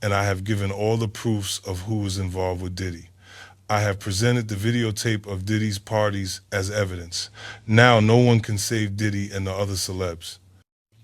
and I have given all the proofs of who was involved with Diddy. I have presented the videotape of Diddy's parties as evidence. Now no one can save Diddy and the other celebs.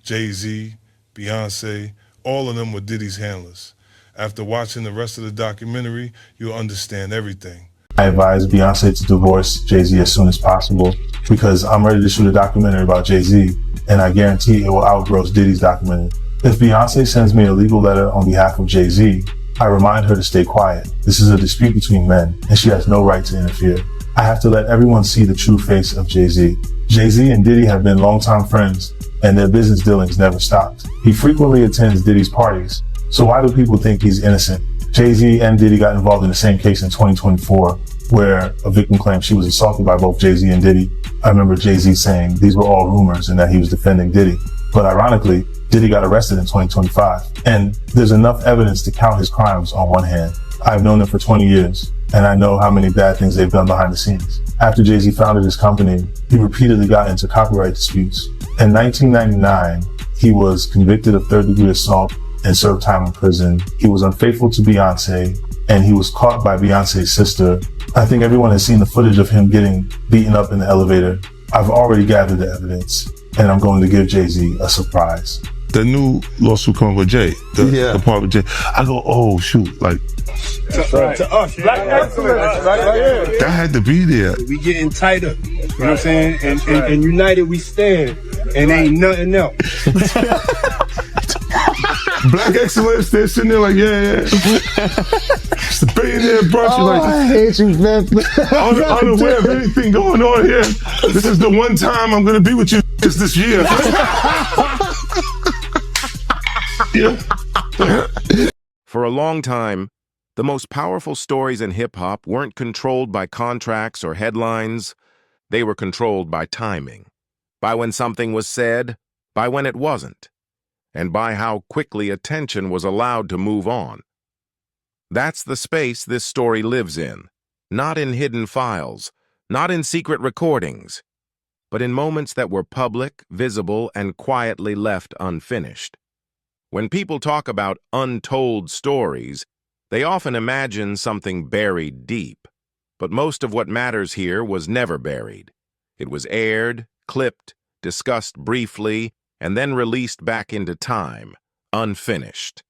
Jay-Z, Beyonce, all of them were Diddy's handlers. After watching the rest of the documentary, you'll understand everything. I advise Beyonce to divorce Jay-Z as soon as possible because I'm ready to shoot a documentary about Jay-Z, and I guarantee it will outgross Diddy's documentary. If Beyonce sends me a legal letter on behalf of Jay-Z, I remind her to stay quiet. This is a dispute between men, and she has no right to interfere. I have to let everyone see the true face of Jay-Z. Jay-Z and Diddy have been longtime friends, and their business dealings never stopped. He frequently attends Diddy's parties, so why do people think he's innocent? Jay-Z and Diddy got involved in the same case in 2024, where a victim claimed she was assaulted by both Jay-Z and Diddy. I remember Jay-Z saying these were all rumors and that he was defending Diddy. But ironically, Diddy got arrested in 2025, and there's enough evidence to count his crimes on one hand. I've known them for 20 years, and I know how many bad things they've done behind the scenes. After Jay-Z founded his company, he repeatedly got into copyright disputes. In 1999, he was convicted of third-degree assault and served time in prison. He was unfaithful to Beyonce, and he was caught by Beyonce's sister. I think everyone has seen the footage of him getting beaten up in the elevator. I've already gathered the evidence, and I'm going to give Jay-Z a surprise. The new lawsuit coming with Jay, the part with Jay. I go, oh shoot, like to us, Black excellence, right? that had to be there. We getting tighter, you know what I'm saying? And united we stand, and ain't nothing else. Black excellence, they're sitting there like, yeah. It's the billionaire brunch. Oh, Like, I hate you, man. unaware of anything going on here. This is the one time I'm gonna be with you this year. For a long time, the most powerful stories in hip-hop weren't controlled by contracts or headlines. They were controlled by timing, by when something was said, by when it wasn't, and by how quickly attention was allowed to move on. That's the space this story lives in, not in hidden files, not in secret recordings, but in moments that were public, visible, and quietly left unfinished. When people talk about untold stories, they often imagine something buried deep. But most of what matters here was never buried. It was aired, clipped, discussed briefly, and then released back into time, unfinished.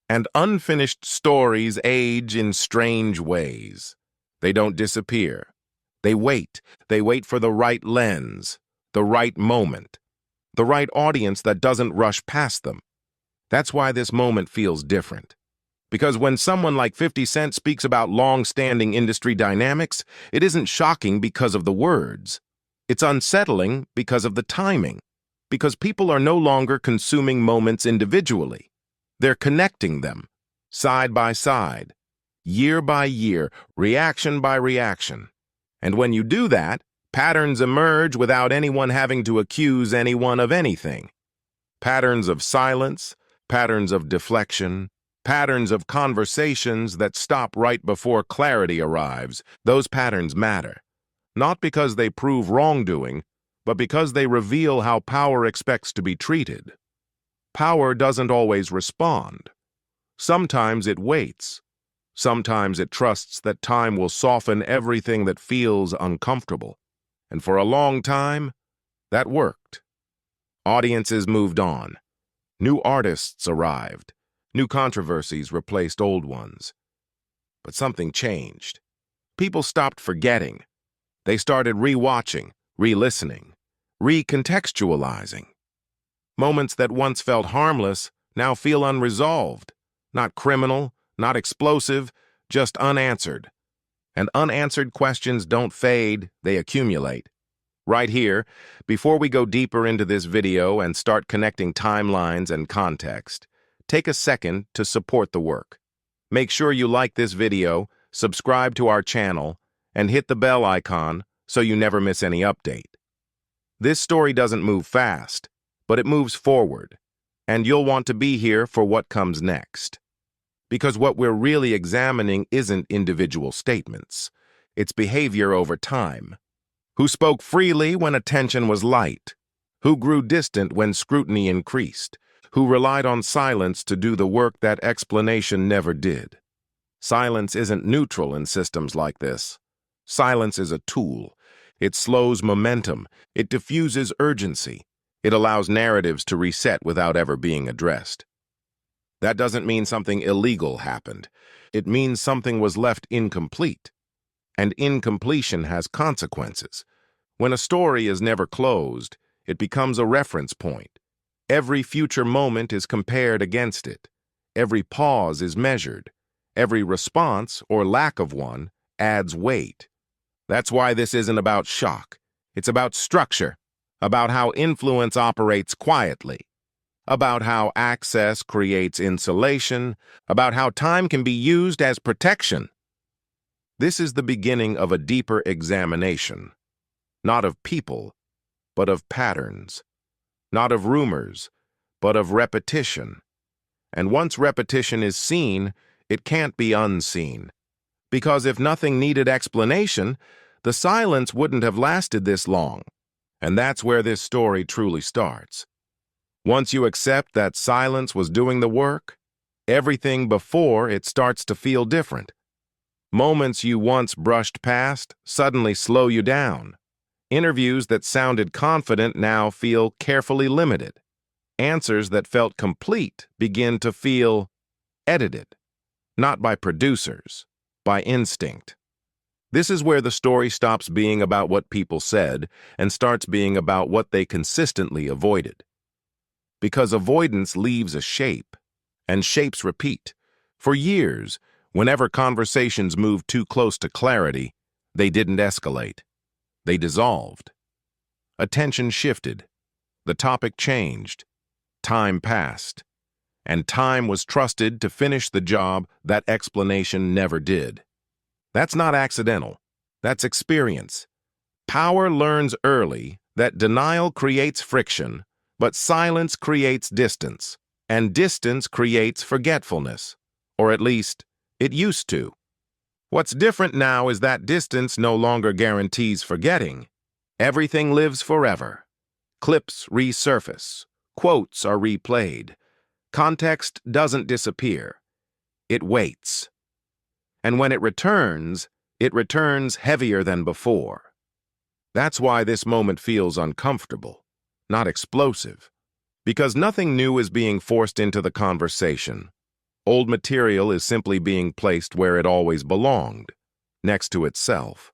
And unfinished stories age in strange ways. They don't disappear. They wait. They wait for the right lens, the right moment, the right audience that doesn't rush past them. That's why this moment feels different. Because when someone like 50 Cent speaks about long-standing industry dynamics, it isn't shocking because of the words. It's unsettling because of the timing. Because people are no longer consuming moments individually. They're connecting them, side by side, year by year, reaction by reaction. And when you do that, patterns emerge without anyone having to accuse anyone of anything. Patterns of silence, patterns of deflection, patterns of conversations that stop right before clarity arrives. Those patterns matter, not because they prove wrongdoing, but because they reveal how power expects to be treated. Power doesn't always respond. Sometimes it waits. Sometimes it trusts that time will soften everything that feels uncomfortable. And for a long time, that worked. Audiences moved on. New artists arrived. New controversies replaced old ones. But something changed. People stopped forgetting. They started rewatching, re-listening, recontextualizing. Moments that once felt harmless now feel unresolved, not criminal, not explosive, just unanswered. And unanswered questions don't fade, they accumulate. Right here, before we go deeper into this video and start connecting timelines and context, take a second to support the work. Make sure you like this video, subscribe to our channel, and hit the bell icon so you never miss any update. This story doesn't move fast, but it moves forward, and you'll want to be here for what comes next. Because what we're really examining isn't individual statements, it's behavior over time. Who spoke freely when attention was light? Who grew distant when scrutiny increased? who relied on silence to do the work that explanation never did. Silence isn't neutral in systems like this. Silence is a tool. It slows momentum. It diffuses urgency. It allows narratives to reset without ever being addressed. That doesn't mean something illegal happened. It means something was left incomplete. And incompletion has consequences. When a story is never closed, it becomes a reference point. Every future moment is compared against it. Every pause is measured. Every response, or lack of one, adds weight. That's why this isn't about shock. It's about structure, about how influence operates quietly, about how access creates insulation, about how time can be used as protection. This is the beginning of a deeper examination, not of people, but of patterns, not of rumors, but of repetition. And once repetition is seen, it can't be unseen. Because if nothing needed explanation, the silence wouldn't have lasted this long. And that's where this story truly starts. Once you accept that silence was doing the work, everything before it starts to feel different. Moments you once brushed past suddenly slow you down. Interviews that sounded confident now feel carefully limited. Answers that felt complete begin to feel edited. Not by producers, by instinct. This is where the story stops being about what people said and starts being about what they consistently avoided. Because avoidance leaves a shape, and shapes repeat. For years, whenever conversations moved too close to clarity, they didn't escalate. They dissolved. Attention shifted. The topic changed. Time passed. And time was trusted to finish the job that explanation never did. That's not accidental. That's experience. Power learns early that denial creates friction, but silence creates distance, and distance creates forgetfulness. Or at least, it used to. What's different now is that distance no longer guarantees forgetting. Everything lives forever. Clips resurface. Quotes are replayed. Context doesn't disappear. It waits. And when it returns heavier than before. That's why this moment feels uncomfortable, not explosive. Because nothing new is being forced into the conversation. Old material is simply being placed where it always belonged, next to itself.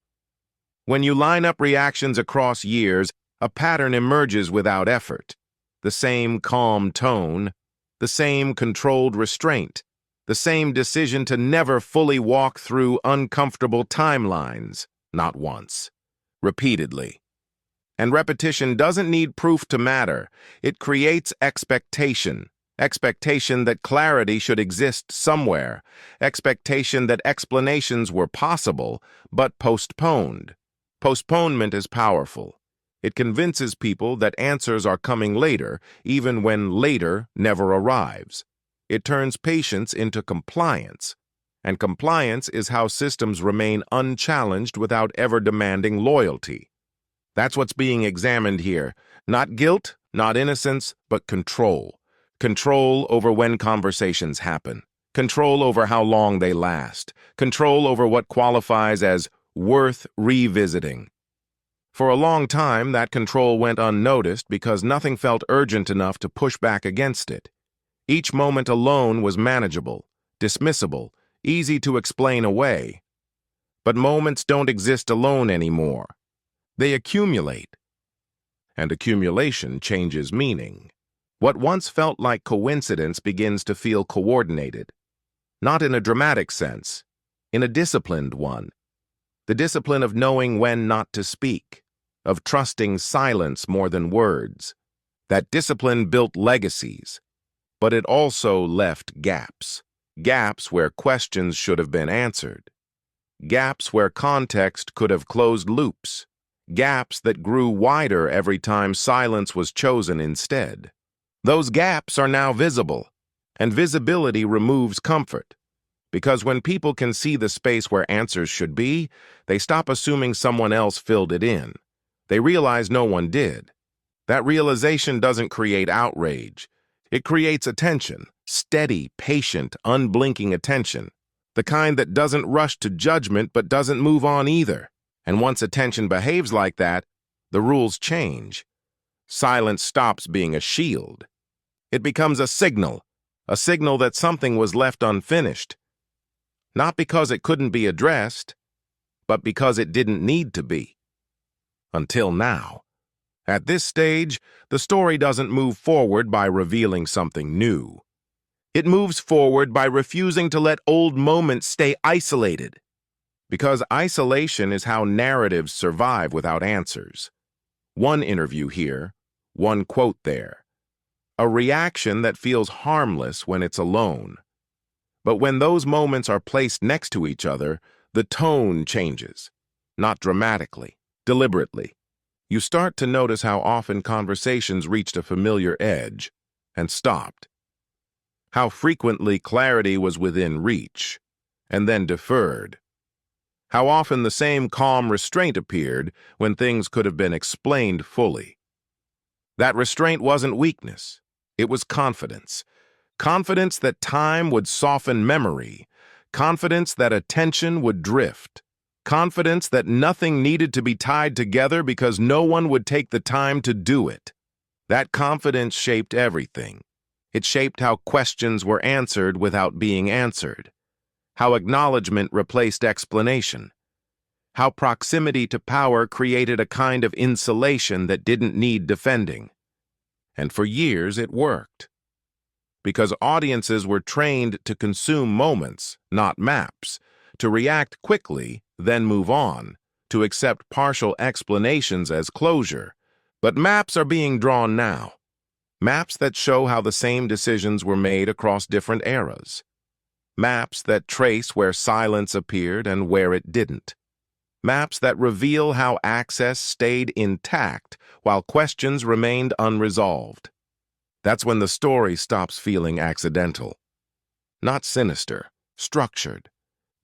When you line up reactions across years, a pattern emerges without effort. The same calm tone, the same controlled restraint, the same decision to never fully walk through uncomfortable timelines, not once, repeatedly. And repetition doesn't need proof to matter. It creates expectation. Expectation that clarity should exist somewhere. Expectation that explanations were possible, but postponed. Postponement is powerful. It convinces people that answers are coming later, even when later never arrives. It turns patience into compliance. And compliance is how systems remain unchallenged without ever demanding loyalty. That's what's being examined here. Not guilt, not innocence, but control. Control over when conversations happen. Control over how long they last. Control over what qualifies as worth revisiting. For a long time, that control went unnoticed because nothing felt urgent enough to push back against it. Each moment alone was manageable, dismissible, easy to explain away. But moments don't exist alone anymore. They accumulate. And accumulation changes meaning. What once felt like coincidence begins to feel coordinated. Not in a dramatic sense, in a disciplined one. The discipline of knowing when not to speak, of trusting silence more than words. That discipline built legacies, but it also left gaps. Gaps where questions should have been answered. Gaps where context could have closed loops. Gaps that grew wider every time silence was chosen instead. Those gaps are now visible, and visibility removes comfort. Because when people can see the space where answers should be, they stop assuming someone else filled it in. They realize no one did. That realization doesn't create outrage. It creates attention, steady, patient, unblinking attention, the kind that doesn't rush to judgment but doesn't move on either. And once attention behaves like that, the rules change. Silence stops being a shield. It becomes a signal that something was left unfinished. Not because it couldn't be addressed, but because it didn't need to be. Until now. At this stage, the story doesn't move forward by revealing something new. It moves forward by refusing to let old moments stay isolated. Because isolation is how narratives survive without answers. One interview here, one quote there. A reaction that feels harmless when it's alone. But when those moments are placed next to each other, the tone changes. Not dramatically, deliberately. You start to notice how often conversations reached a familiar edge and stopped. How frequently clarity was within reach and then deferred. How often the same calm restraint appeared when things could have been explained fully. That restraint wasn't weakness. It was confidence. Confidence that time would soften memory. Confidence that attention would drift. Confidence that nothing needed to be tied together because no one would take the time to do it. That confidence shaped everything. It shaped how questions were answered without being answered. How acknowledgement replaced explanation. How proximity to power created a kind of insulation that didn't need defending. And for years it worked. Because audiences were trained to consume moments, not maps, to react quickly, then move on, to accept partial explanations as closure. But maps are being drawn now. Maps that show how the same decisions were made across different eras. Maps that trace where silence appeared and where it didn't. Maps that reveal how access stayed intact while questions remained unresolved. That's when the story stops feeling accidental. Not sinister, structured.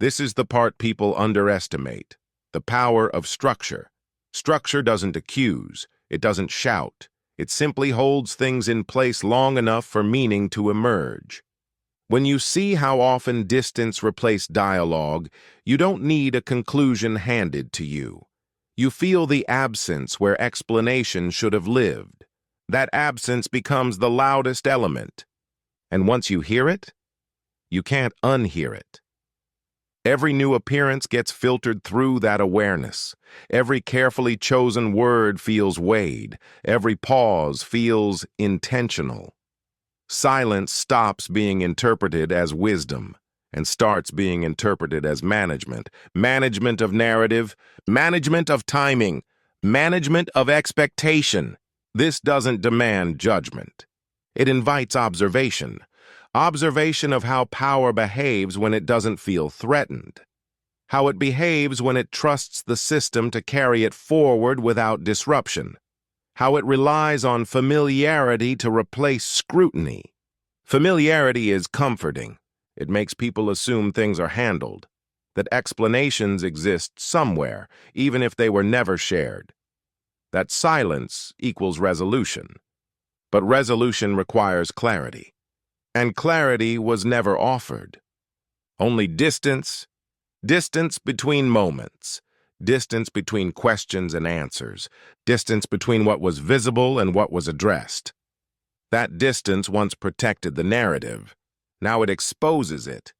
This is the part people underestimate, the power of structure. Structure doesn't accuse, it doesn't shout. It simply holds things in place long enough for meaning to emerge. When you see how often distance replaced dialogue, you don't need a conclusion handed to you. You feel the absence where explanation should have lived. That absence becomes the loudest element. And once you hear it, you can't unhear it. Every new appearance gets filtered through that awareness. Every carefully chosen word feels weighed. Every pause feels intentional. Silence stops being interpreted as wisdom and starts being interpreted as management. Management of narrative, management of timing, management of expectation. This doesn't demand judgment. It invites observation. Observation of how power behaves when it doesn't feel threatened. How it behaves when it trusts the system to carry it forward without disruption. How it relies on familiarity to replace scrutiny. Familiarity is comforting. It makes people assume things are handled, that explanations exist somewhere, even if they were never shared. That silence equals resolution. But resolution requires clarity. And clarity was never offered. Only distance, distance between moments, distance between questions and answers, distance between what was visible and what was addressed. That distance once protected the narrative. Now it exposes it,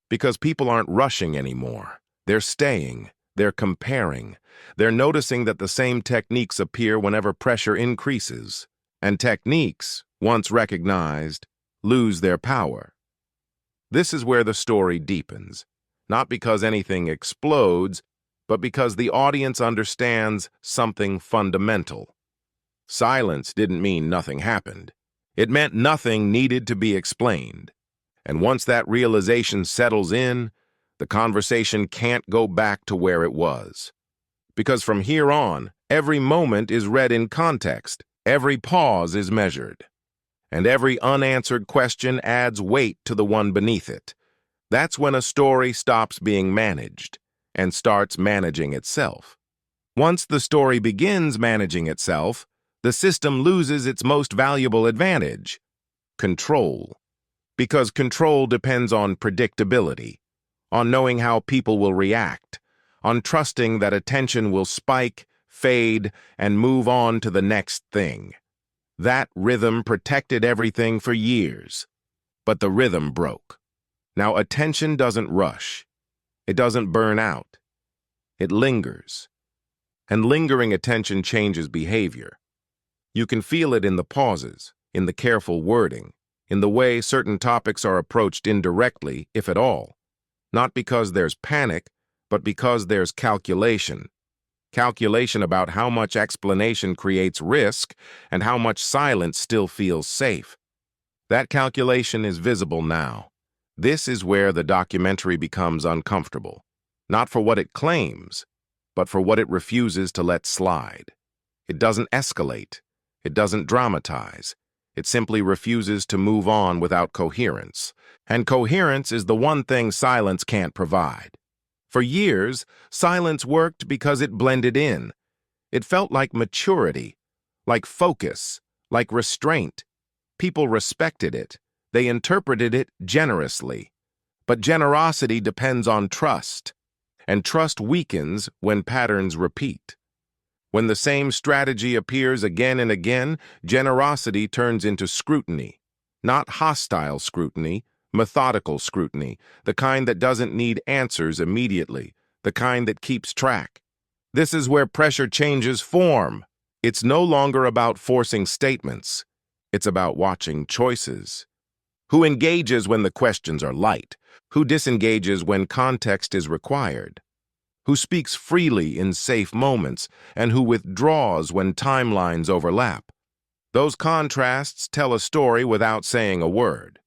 because people aren't rushing anymore. They're staying, they're comparing, they're noticing that the same techniques appear whenever pressure increases, and techniques, once recognized, lose their power. This is where the story deepens, not because anything explodes, but because the audience understands something fundamental. Silence didn't mean nothing happened. It meant nothing needed to be explained. And once that realization settles in, the conversation can't go back to where it was. Because from here on, every moment is read in context, every pause is measured, and every unanswered question adds weight to the one beneath it. That's when a story stops being managed and starts managing itself. Once the story begins managing itself, the system loses its most valuable advantage, Control. Because control depends on predictability, on knowing how people will react, on trusting that attention will spike, fade, and move on to the next thing. That rhythm protected everything for years. But the rhythm broke. Now attention doesn't rush. It doesn't burn out. It lingers. And lingering attention changes behavior. You can feel it in the pauses, in the careful wording, in the way certain topics are approached indirectly, if at all. Not because there's panic, but because there's calculation. Calculation about how much explanation creates risk and how much silence still feels safe. That calculation is visible now. This is where the documentary becomes uncomfortable, not for what it claims, but for what it refuses to let slide. It doesn't escalate. It doesn't dramatize. It simply refuses to move on without coherence. And coherence is the one thing silence can't provide. For years, silence worked because it blended in. It felt like maturity, like focus, like restraint. People respected it. They interpreted it generously. But generosity depends on trust, and trust weakens when patterns repeat. When the same strategy appears again and again, generosity turns into scrutiny. Not hostile scrutiny, methodical scrutiny, the kind that doesn't need answers immediately, the kind that keeps track. This is where pressure changes form. It's no longer about forcing statements. It's about watching choices. Who engages when the questions are light? Who disengages when context is required? Who speaks freely in safe moments and who withdraws when timelines overlap? Those contrasts tell a story without saying a word.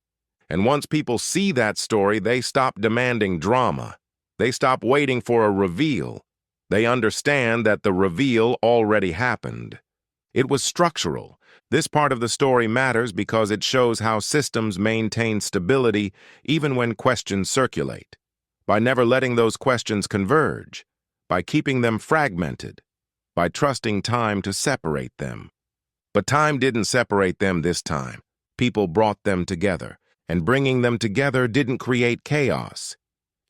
And once people see that story, they stop demanding drama. They stop waiting for a reveal. They understand that the reveal already happened. It was structural. This part of the story matters because it shows how systems maintain stability even when questions circulate, by never letting those questions converge, by keeping them fragmented, by trusting time to separate them. But time didn't separate them this time. People brought them together, and bringing them together didn't create chaos.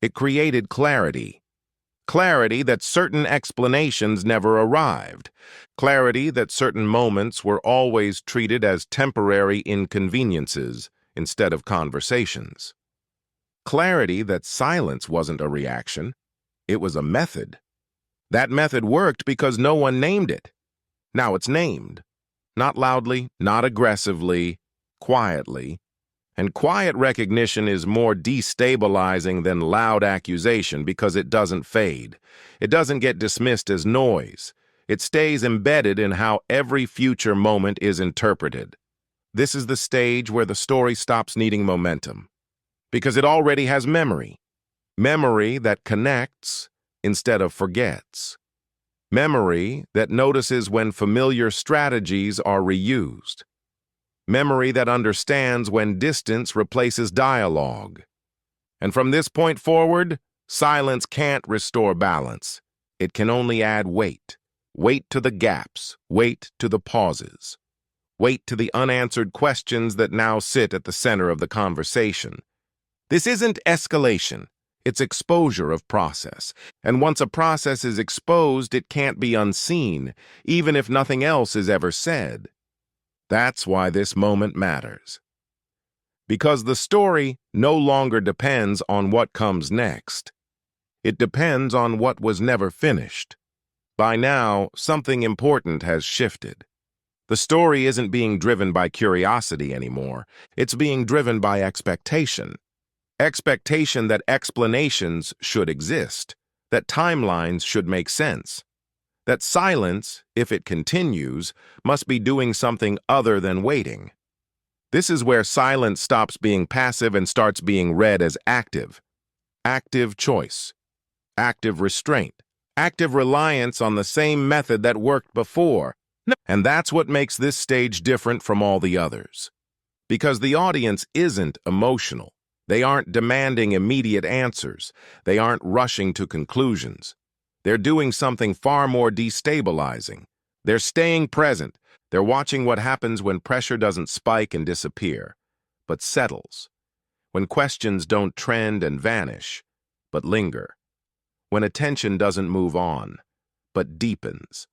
It created clarity. Clarity that certain explanations never arrived. Clarity that certain moments were always treated as temporary inconveniences instead of conversations. Clarity that silence wasn't a reaction. It was a method. That method worked because no one named it. Now it's named. Not loudly, not aggressively, quietly. And quiet recognition is more destabilizing than loud accusation because it doesn't fade. It doesn't get dismissed as noise. It stays embedded in how every future moment is interpreted. This is the stage where the story stops needing momentum, because it already has memory. Memory that connects instead of forgets. Memory that notices when familiar strategies are reused. Memory that understands when distance replaces dialogue. And from this point forward, silence can't restore balance. It can only add weight. Weight to the gaps. Weight to the pauses. Weight to the unanswered questions that now sit at the center of the conversation. This isn't escalation. It's exposure of process. And once a process is exposed, it can't be unseen, even if nothing else is ever said. That's why this moment matters. Because the story no longer depends on what comes next. It depends on what was never finished. By now, something important has shifted. The story isn't being driven by curiosity anymore. It's being driven by expectation. Expectation that explanations should exist, that timelines should make sense. That silence, if it continues, must be doing something other than waiting. This is where silence stops being passive and starts being read as active. Active choice. Active restraint. Active reliance on the same method that worked before. And that's what makes this stage different from all the others. Because the audience isn't emotional. They aren't demanding immediate answers. They aren't rushing to conclusions. They're doing something far more destabilizing. They're staying present. They're watching what happens when pressure doesn't spike and disappear. but settles. When questions don't trend and vanish, but linger. When attention doesn't move on, but deepens.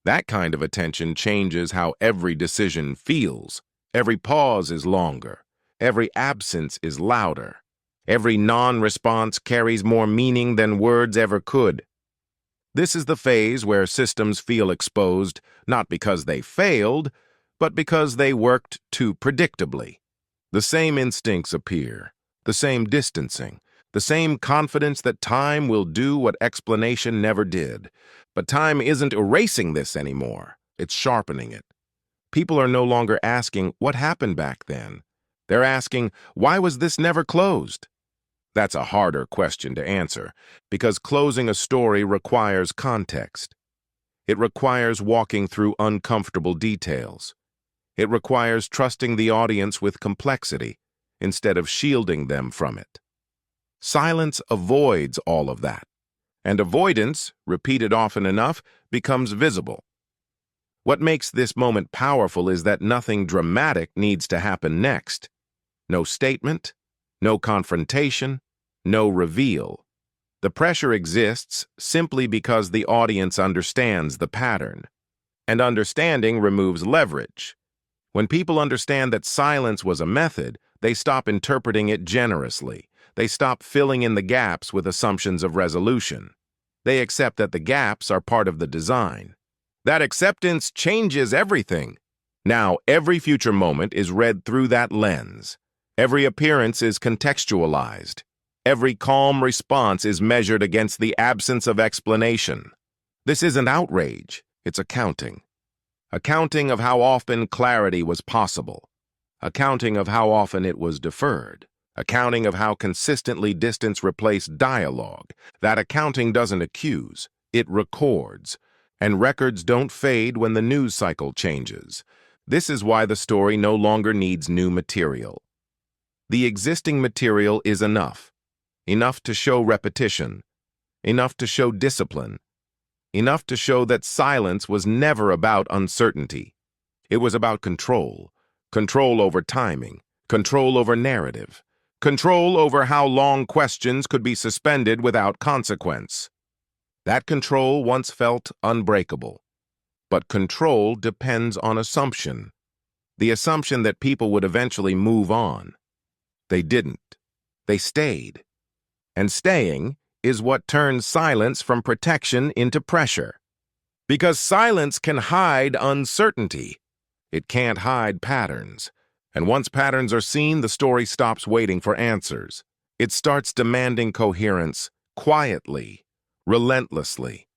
That kind of attention changes how every decision feels. Every pause is longer. Every absence is louder. Every non-response carries more meaning than words ever could. This is the phase where systems feel exposed, not because they failed, but because they worked too predictably. The same instincts appear, the same distancing, the same confidence that time will do what explanation never did. But time isn't erasing this anymore. It's sharpening it. People are no longer asking, what happened back then? They're asking, why was this never closed? That's a harder question to answer, because closing a story requires context. It requires walking through uncomfortable details. It requires trusting the audience with complexity instead of shielding them from it. Silence avoids all of that, and avoidance, repeated often enough, becomes visible. What makes this moment powerful is that nothing dramatic needs to happen next. No statement, no confrontation, no reveal. The pressure exists simply because the audience understands the pattern. And understanding removes leverage. When people understand that silence was a method, they stop interpreting it generously. They stop filling in the gaps with assumptions of resolution. They accept that the gaps are part of the design. That acceptance changes everything. Now, every future moment is read through that lens. Every appearance is contextualized. Every calm response is measured against the absence of explanation. This isn't outrage, it's accounting. Accounting of how often clarity was possible. Accounting of how often it was deferred. Accounting of how consistently distance replaced dialogue. That accounting doesn't accuse, it records. And records don't fade when the news cycle changes. This is why the story no longer needs new material. The existing material is enough. Enough to show repetition. Enough to show discipline. Enough to show that silence was never about uncertainty. It was about control. Control over timing. Control over narrative. Control over how long questions could be suspended without consequence. That control once felt unbreakable. But control depends on assumption. The assumption that people would eventually move on. They didn't. They stayed. And staying is what turns silence from protection into pressure. Because silence can hide uncertainty. It can't hide patterns. And once patterns are seen, the story stops waiting for answers. It starts demanding coherence quietly, relentlessly,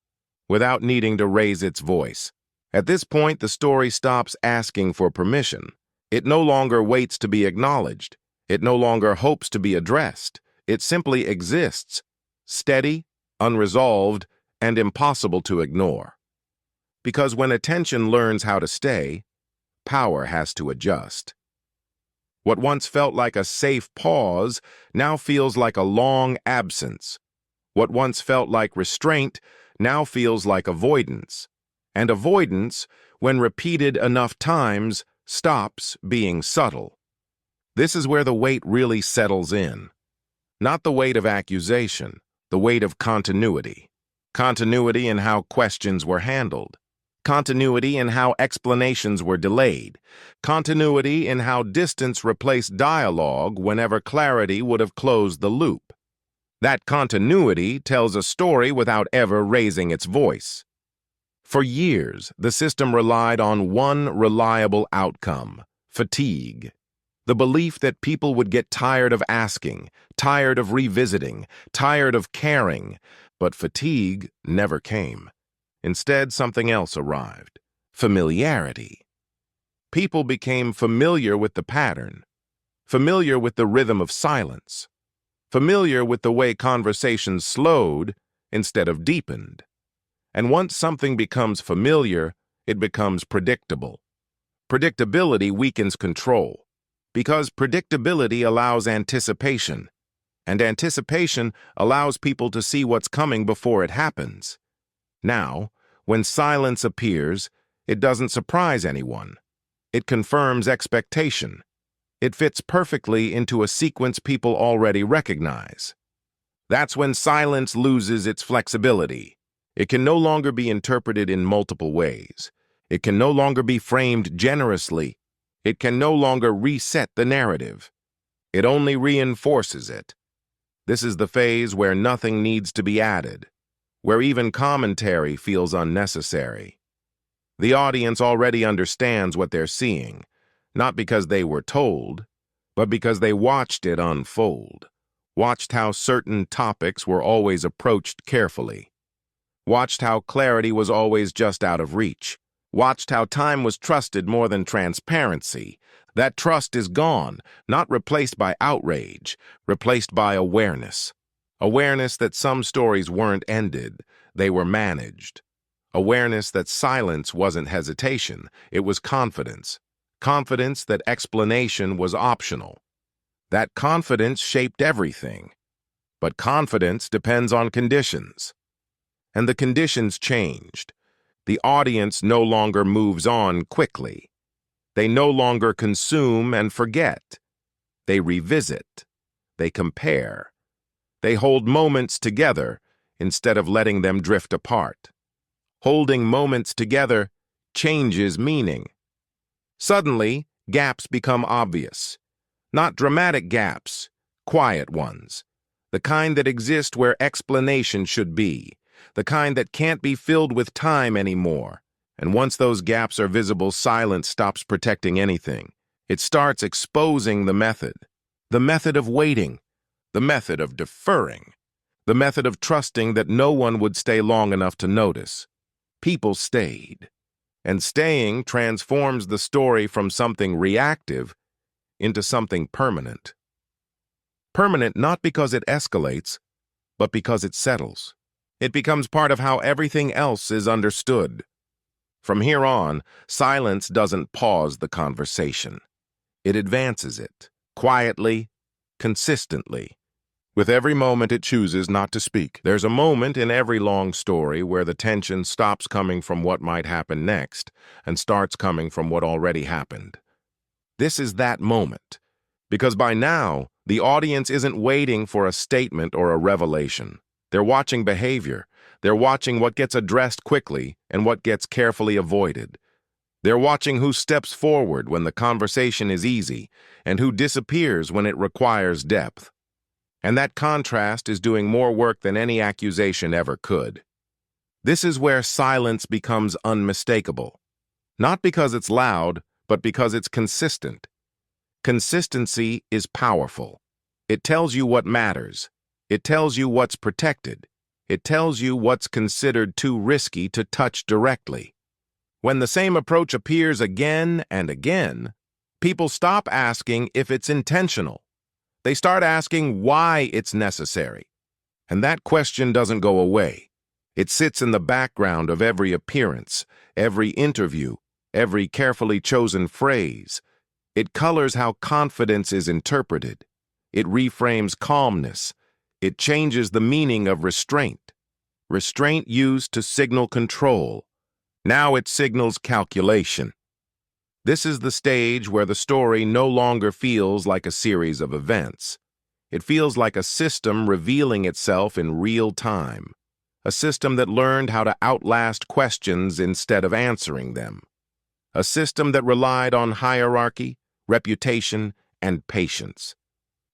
without needing to raise its voice. At this point, the story stops asking for permission. It no longer waits to be acknowledged. It no longer hopes to be addressed. It simply exists, steady, unresolved, and impossible to ignore. Because when attention learns how to stay, power has to adjust. What once felt like a safe pause now feels like a long absence. What once felt like restraint now feels like avoidance. And avoidance, when repeated enough times, stops being subtle. This is where the weight really settles in. Not the weight of accusation, the weight of continuity. Continuity in how questions were handled. Continuity in how explanations were delayed. Continuity in how distance replaced dialogue whenever clarity would have closed the loop. That continuity tells a story without ever raising its voice. For years, the system relied on one reliable outcome: fatigue. The belief that people would get tired of asking, tired of revisiting, tired of caring, but fatigue never came. Instead, something else arrived: familiarity. People became familiar with the pattern, familiar with the rhythm of silence, familiar with the way conversations slowed instead of deepened. And once something becomes familiar, it becomes predictable. Predictability weakens control, because predictability allows anticipation, and anticipation allows people to see what's coming before it happens. Now, when silence appears, it doesn't surprise anyone. It confirms expectation. It fits perfectly into a sequence people already recognize. That's when silence loses its flexibility. It can no longer be interpreted in multiple ways. It can no longer be framed generously. It can no longer reset the narrative. It only reinforces it. This is the phase where nothing needs to be added, where even commentary feels unnecessary. The audience already understands what they're seeing, not because they were told, but because they watched it unfold, watched how certain topics were always approached carefully, watched how clarity was always just out of reach, watched how time was trusted more than transparency. That trust is gone, not replaced by outrage, replaced by awareness. Awareness that some stories weren't ended, they were managed. Awareness that silence wasn't hesitation, it was confidence. Confidence that explanation was optional. That confidence shaped everything. But confidence depends on conditions. And the conditions changed. The audience no longer moves on quickly. They no longer consume and forget. They revisit. They compare. They hold moments together instead of letting them drift apart. Holding moments together changes meaning. Suddenly, gaps become obvious. Not dramatic gaps, quiet ones. The kind that exist where explanation should be. The kind that can't be filled with time anymore. And once those gaps are visible, silence stops protecting anything. It starts exposing the method of waiting, the method of deferring, the method of trusting that no one would stay long enough to notice. People stayed, and staying transforms the story from something reactive into something permanent. Permanent not because it escalates, but because it settles. It becomes part of how everything else is understood. From here on, silence doesn't pause the conversation. It advances it, quietly, consistently. With every moment it chooses not to speak. There's a moment in every long story where the tension stops coming from what might happen next and starts coming from what already happened. This is that moment, because by now, the audience isn't waiting for a statement or a revelation. They're watching behavior. They're watching what gets addressed quickly and what gets carefully avoided. They're watching who steps forward when the conversation is easy and who disappears when it requires depth. And that contrast is doing more work than any accusation ever could. This is where silence becomes unmistakable. Not because it's loud, but because it's consistent. Consistency is powerful. It tells you what matters. It tells you what's protected. It tells you what's considered too risky to touch directly. When the same approach appears again and again, people stop asking if it's intentional. They start asking why it's necessary. And that question doesn't go away. It sits in the background of every appearance, every interview, every carefully chosen phrase. It colors how confidence is interpreted. It reframes calmness. It changes the meaning of restraint. Restraint used to signal control. Now it signals calculation. This is the stage where the story no longer feels like a series of events. It feels like a system revealing itself in real time. A system that learned how to outlast questions instead of answering them. A system that relied on hierarchy, reputation, and patience.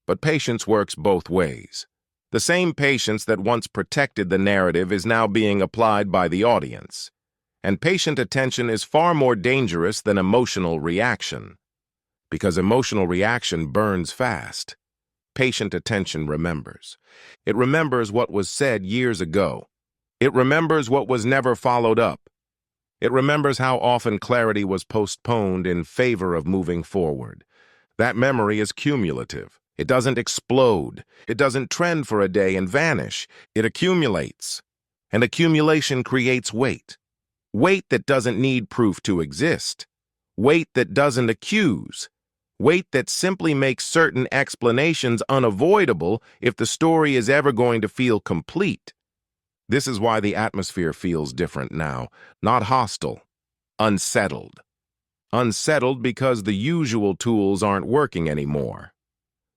But patience works both ways. The same patience that once protected the narrative is now being applied by the audience. And patient attention is far more dangerous than emotional reaction. Because emotional reaction burns fast. Patient attention remembers. It remembers what was said years ago. It remembers what was never followed up. It remembers how often clarity was postponed in favor of moving forward. That memory is cumulative. It doesn't explode. It doesn't trend for a day and vanish. It accumulates. And accumulation creates weight. Weight that doesn't need proof to exist. Weight that doesn't accuse. Weight that simply makes certain explanations unavoidable if the story is ever going to feel complete. This is why the atmosphere feels different now. Not hostile. Unsettled. Unsettled because the usual tools aren't working anymore.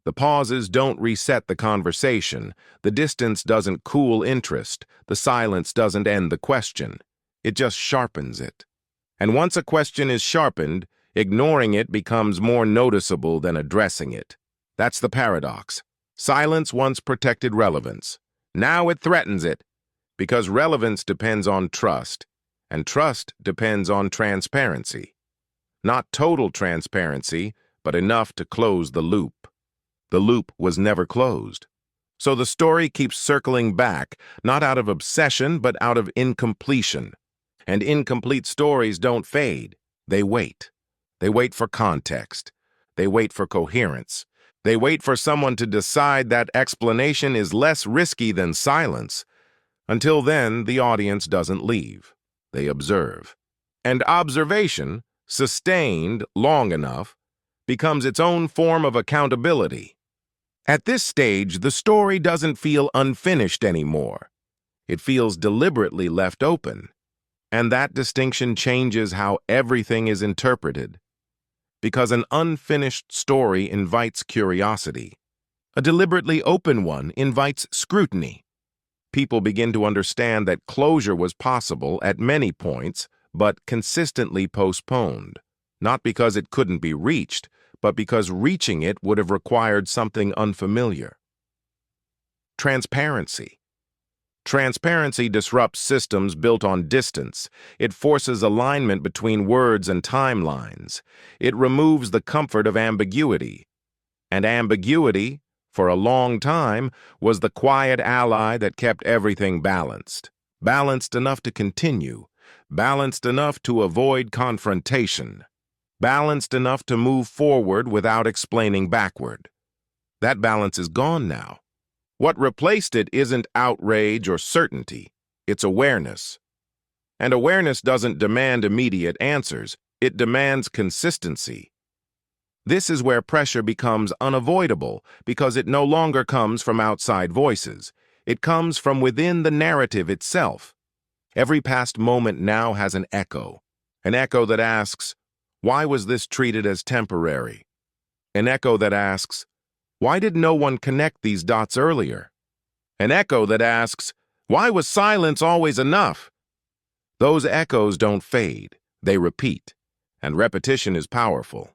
The pauses don't reset the conversation, the distance doesn't cool interest, the silence doesn't end the question. It just sharpens it. And once a question is sharpened, ignoring it becomes more noticeable than addressing it. That's the paradox. Silence once protected relevance. Now it threatens it, because relevance depends on trust, and trust depends on transparency. Not total transparency, but enough to close the loop. The loop was never closed. So the story keeps circling back, not out of obsession, but out of incompletion. And incomplete stories don't fade. They wait. They wait for context. They wait for coherence. They wait for someone to decide that explanation is less risky than silence. Until then, the audience doesn't leave. They observe. And observation, sustained long enough, becomes its own form of accountability. At this stage, the story doesn't feel unfinished anymore. It feels deliberately left open. And that distinction changes how everything is interpreted. Because an unfinished story invites curiosity. A deliberately open one invites scrutiny. People begin to understand that closure was possible at many points, but consistently postponed. Not because it couldn't be reached, but because reaching it would have required something unfamiliar. Transparency. Transparency disrupts systems built on distance. It forces alignment between words and timelines. It removes the comfort of ambiguity. And ambiguity, for a long time, was the quiet ally that kept everything balanced. Balanced enough to continue. Balanced enough to avoid confrontation. Balanced enough to move forward without explaining backward. That balance is gone now. What replaced it isn't outrage or certainty, it's awareness. And awareness doesn't demand immediate answers, it demands consistency. This is where pressure becomes unavoidable because it no longer comes from outside voices. It comes from within the narrative itself. Every past moment now has an echo that asks, why was this treated as temporary? An echo that asks, why did no one connect these dots earlier? An echo that asks, why was silence always enough? Those echoes don't fade, they repeat, and repetition is powerful.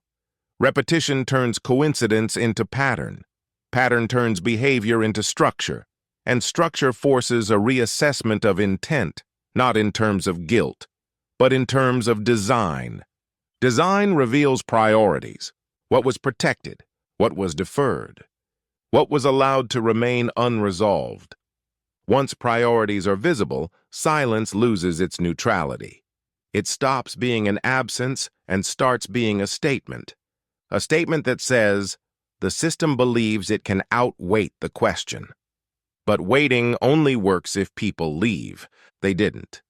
Repetition turns coincidence into pattern. Pattern turns behavior into structure, and structure forces a reassessment of intent, not in terms of guilt, but in terms of design. Design reveals priorities, what was protected, what was deferred, what was allowed to remain unresolved. Once priorities are visible, silence loses its neutrality. It stops being an absence and starts being a statement. A statement that says, the system believes it can outweight the question. But waiting only works if people leave. They didn't.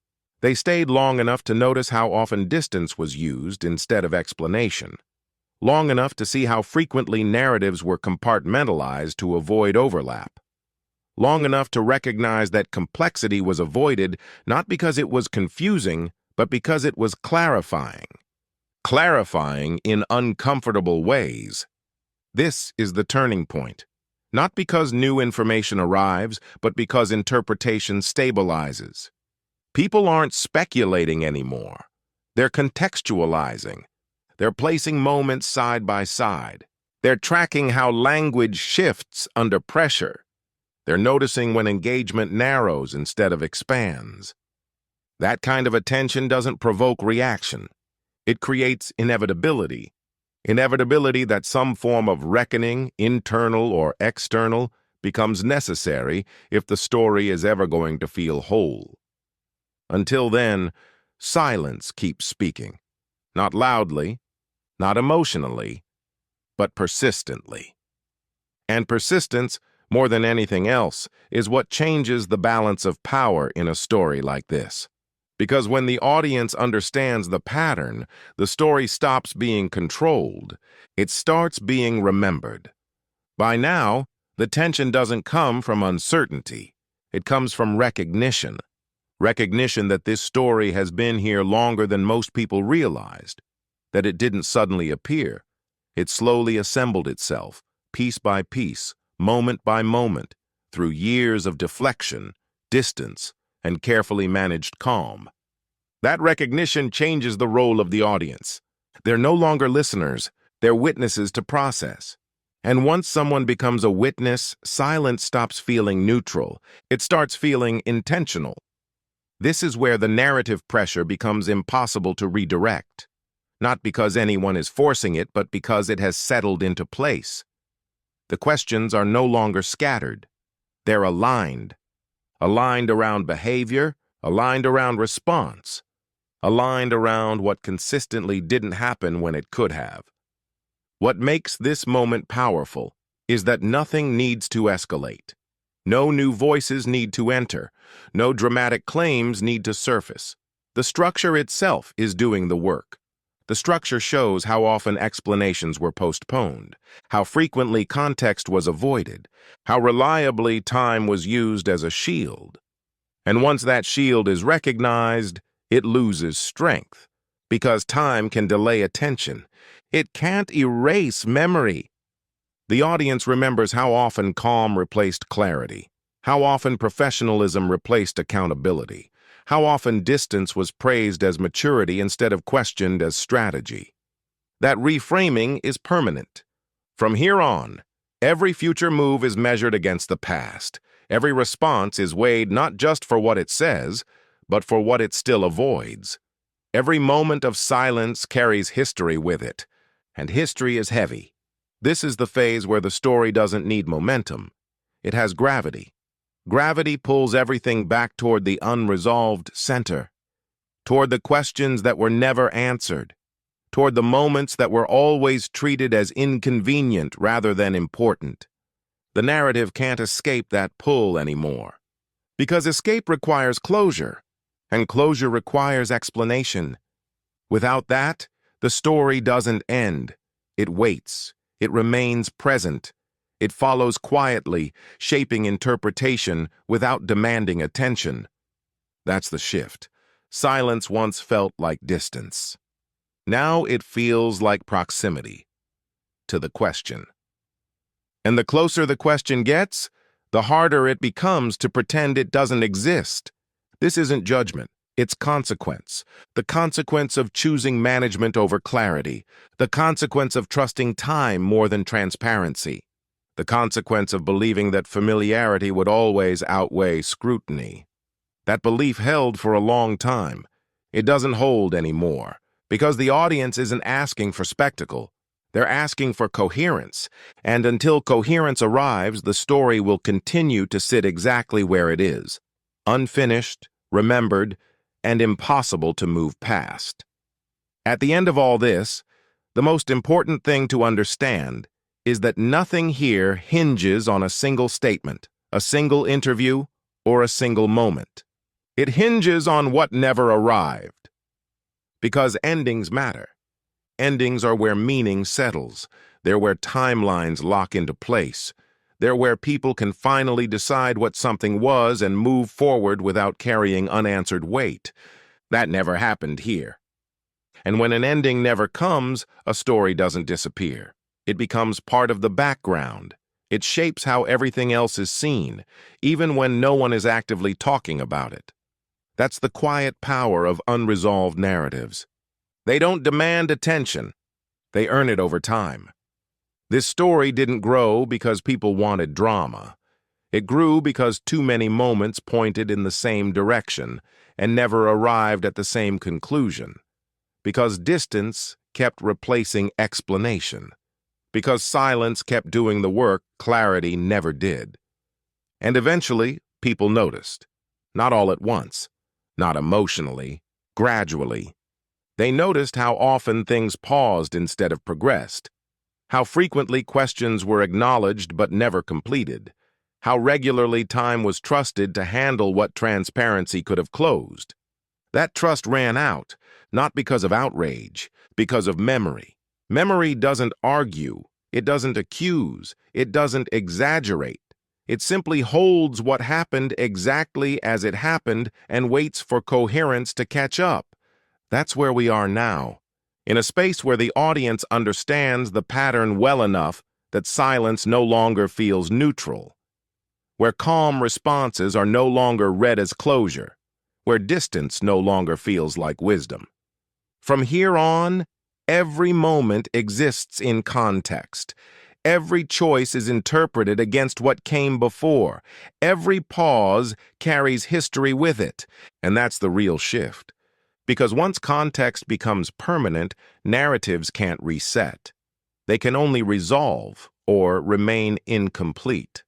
They stayed long enough to notice how often distance was used instead of explanation. Long enough to see how frequently narratives were compartmentalized to avoid overlap. Long enough to recognize that complexity was avoided not because it was confusing, but because it was clarifying. Clarifying in uncomfortable ways. This is the turning point. Not because new information arrives, but because interpretation stabilizes. People aren't speculating anymore. They're contextualizing. They're placing moments side by side. They're tracking how language shifts under pressure. They're noticing when engagement narrows instead of expands. That kind of attention doesn't provoke reaction. It creates inevitability. Inevitability that some form of reckoning, internal or external, becomes necessary if the story is ever going to feel whole. Until then, silence keeps speaking. Not loudly, not emotionally, but persistently. And persistence, more than anything else, is what changes the balance of power in a story like this. Because when the audience understands the pattern, the story stops being controlled. It starts being remembered. By now, the tension doesn't come from uncertainty. It comes from recognition. Recognition that this story has been here longer than most people realized. that it didn't suddenly appear. It slowly assembled itself, piece by piece, moment by moment, through years of deflection, distance, and carefully managed calm. That recognition changes the role of the audience. They're no longer listeners, they're witnesses to process. And once someone becomes a witness, silence stops feeling neutral. It starts feeling intentional. This is where the narrative pressure becomes impossible to redirect. Not because anyone is forcing it, but because it has settled into place. The questions are no longer scattered. They're aligned. Aligned around behavior, aligned around response, aligned around what consistently didn't happen when it could have. What makes this moment powerful is that nothing needs to escalate. No new voices need to enter. No dramatic claims need to surface. The structure itself is doing the work. The structure shows how often explanations were postponed, how frequently context was avoided, how reliably time was used as a shield. And once that shield is recognized, it loses strength, because time can delay attention. It can't erase memory. The audience remembers how often calm replaced clarity, how often professionalism replaced accountability, how often distance was praised as maturity instead of questioned as strategy. That reframing is permanent. From here on, every future move is measured against the past. Every response is weighed not just for what it says, but for what it still avoids. Every moment of silence carries history with it, and history is heavy. This is the phase where the story doesn't need momentum. It has gravity. Gravity pulls everything back toward the unresolved center, toward the questions that were never answered, toward the moments that were always treated as inconvenient rather than important. The narrative can't escape that pull anymore, because escape requires closure, and closure requires explanation. Without that, the story doesn't end. It waits. It remains present. It follows quietly, shaping interpretation without demanding attention. That's the shift. Silence once felt like distance. Now it feels like proximity to the question. And the closer the question gets, the harder it becomes to pretend it doesn't exist. This isn't judgment. It's consequence. The consequence of choosing management over clarity. The consequence of trusting time more than transparency. The consequence of believing that familiarity would always outweigh scrutiny. That belief held for a long time. It doesn't hold anymore, because the audience isn't asking for spectacle. They're asking for coherence, and until coherence arrives, the story will continue to sit exactly where it is, unfinished, remembered, and impossible to move past. At the end of all this, the most important thing to understand is that nothing here hinges on a single statement, a single interview, or a single moment. It hinges on what never arrived. Because endings matter. Endings are where meaning settles. They're where timelines lock into place. They're where people can finally decide what something was and move forward without carrying unanswered weight. That never happened here. And when an ending never comes, a story doesn't disappear. It becomes part of the background. It shapes how everything else is seen, even when no one is actively talking about it. That's the quiet power of unresolved narratives. They don't demand attention. They earn it over time. This story didn't grow because people wanted drama. It grew because too many moments pointed in the same direction and never arrived at the same conclusion. Because distance kept replacing explanation. Because silence kept doing the work clarity never did. And eventually, people noticed. Not all at once. Not emotionally. Gradually. They noticed how often things paused instead of progressed. How frequently questions were acknowledged but never completed. How regularly time was trusted to handle what transparency could have closed. That trust ran out, not because of outrage, because of memory. Memory doesn't argue, it doesn't accuse, it doesn't exaggerate. It simply holds what happened exactly as it happened and waits for coherence to catch up. That's where we are now. in a space where the audience understands the pattern well enough that silence no longer feels neutral, where calm responses are no longer read as closure, where distance no longer feels like wisdom. From here on, every moment exists in context. Every choice is interpreted against what came before. Every pause carries history with it. And that's the real shift. Because once context becomes permanent, narratives can't reset. They can only resolve or remain incomplete.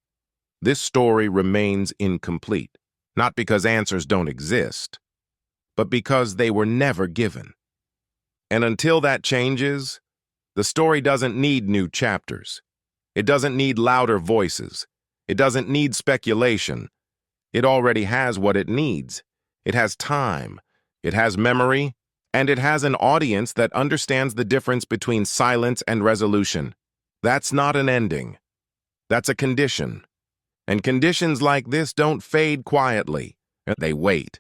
This story remains incomplete, not because answers don't exist, but because they were never given. And until that changes, the story doesn't need new chapters. It doesn't need louder voices. It doesn't need speculation. It already has what it needs. It has time. It has memory. And it has an audience that understands the difference between silence and resolution. That's not an ending. That's a condition. And conditions like this don't fade quietly. They wait.